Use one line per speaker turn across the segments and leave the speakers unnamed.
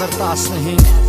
2015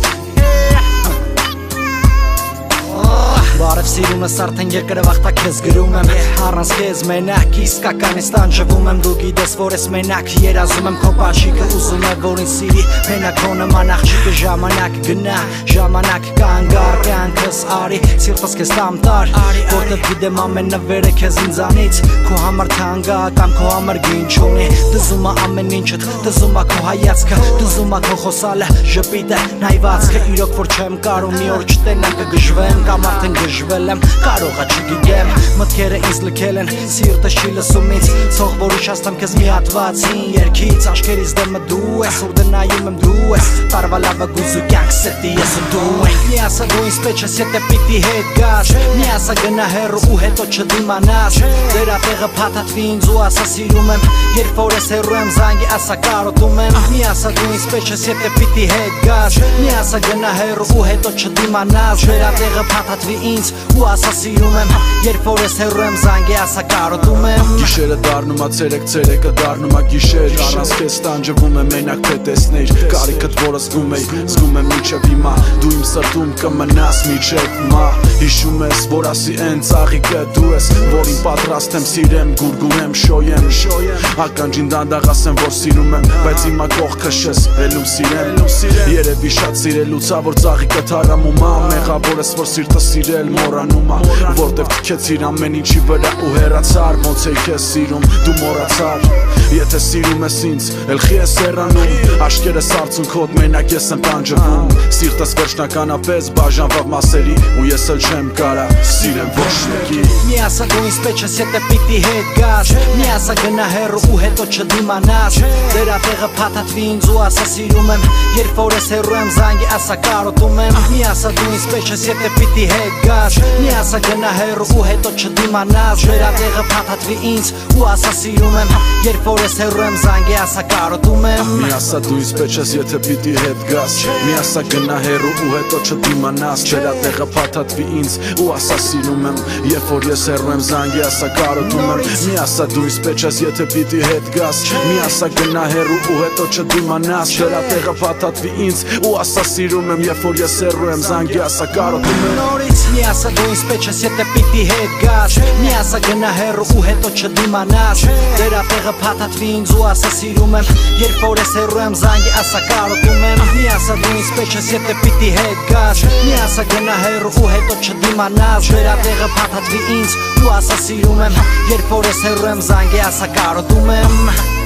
Բարև սիրունս արդեն երկրվաղթա քեզ գրում եմ Առանց քեզ մենակ իսկական ես տանջվում եմ Դու գիտես որ ես մենակ երազում եմ Քո պաչիկը ուզում է որ ինձ սիրի Մենակ քո նման աղջիկը ժամանակ գնա Ժամանակ կանգար կյանքս արի Սիրտս քեզ տամտար Որտև գիտեմ ամեն նվերը քեզ ինձանից Քո համար թանկական քո համար գին չունի Դզում է ամեն ինչդ Դզում է քո հայացքը Դզում է քո խոսալը Ժպիտը նայվածքը Իրոք որ չեմ կարում մի օր չտենամ կգժվեմ Կամ արդեն գժվել եմ Կարողա չգիտեմ Մտքերը ինձ լքել են Սիրտս չի լսում ինձ Ցող որ ուշացամ քեզ մի հատվածին Երկից աչքերից դեմը դու ես Ուրդը նայում եմ դու ես Տարվա լավը գուզու կյանք սետի ես ու դու ենք Մի ասա դու ինձ պեչես եթե պիտի հետ գաս Մի ասա գնա հեռու ու հետո չդիմանաս Դերա տեղը փաթաթվի ինձ ու ասա սիրում եմ Երբ որ ես հեռու եմ զանգի ասա կարոտում եմ Մի ասա դու ինձ պեչես եթե պիտի հետ գաս Մի ասա գնա հեռու ու հետո չդիմանաս Դերա տեղը փաթաթվի ինձ ու ասա սիրում եմ Երբ որ ես հեռու եմ զանգի ասա կարոտում եմ
Գիշերը դառնում ա ցերեկ ցերեկը դառնում ա գիշեր Առանց քեզ տանջվում եմ մենակ թե տեսներ Կարիքդ որը զգում եմ մինչև հիմա Դու իմ սրտում կմնաս մինչև մա Հիշում ես որ ասի են ծաղիկը դու ես Որին պատրաստ եմ սիրեմ գուրգուրեմ շոյեմ Ականջին դանդաղ ասեմ որ սիրում եմ Բայց հիմա կողքս ես ելում սիրեմ Երևի շատ սիրելուց ա որ ծաղիկը թարամում ա Մեղավոր ես որ սիրտը սիրել մորանում ա Որտև թքեցիր ամեն ինչի վրա ու հեռացար Ոնց էի քեզ սիրում դու մոռացար Եթե սիրում ես ինձ էլ խի ես հեռանում Աշկերս արցունքոտ մենակ ես եմ տանջվում Սիրտս վերջնականապես բաժանվավ մասերի Ու ես էլ չեմ կարա սիրեմ ոչ մեկի
Մի ասա դու ինձ պեչես եթե պիտի հետ գաս Մի ասա գնա հեռու ու հետո չդիմանաս Դերա տեղը փաթաթվի ինձ ու ասա սիրում եմ Երբ որ ես հեռու եմ զանգի ասա կարոտում եմ Մի ասա դու ինձ պեչես եթե պիտի հետ գաս Մի ասա գնա հեռու ու հետո չդիմանաս Դերա տեղը փաթաթվի ինձ ու ասա սիրում եմ Երբ որ ես հեռու եմ զանգի ասա կարոտում եմ
Մի ասա դու ինձ պեչես եթե պիտի հետ գաս Մի ասա գնա հեռու ու հետո չդիմանաս Դերա տեղը փաթաթվի ինձ ու ասա սիրում եմ Երբ որ ես հեռու եմ զանգի ասա կարոտում եմ Մի ասա դու ինձ պեչես եթե պիտի հետ գաս Մի ասա գնա հեռու ու հետո չդիմանաս Դերա տեղը փաթաթվի ինձ ու ասա սիրում եմ Երբ որ ես հեռու եմ զանգի ասա կարոտում եմ
Նորից մի ասա դու ինձ պեչես եթե պիտի հետ գաս Մի ասա գնա հեռու ու հետո չդիմանաս Դերա տեղը փաթաթվի ինձ ու ասա սիրում եմ Երբ որ ես հեռու եմ զանգի ասա կարոտում եմ Մի ասա դու ինձ պեչես եթե պիտի հետ գաս Մի ասա գնա հեռու ու հետո չդիմանաս Դերա տեղը փաթաթվի ինձ ու ասա սիրում եմ Երբ որ ես հեռու եմ զանգի ասա կարոտում եմ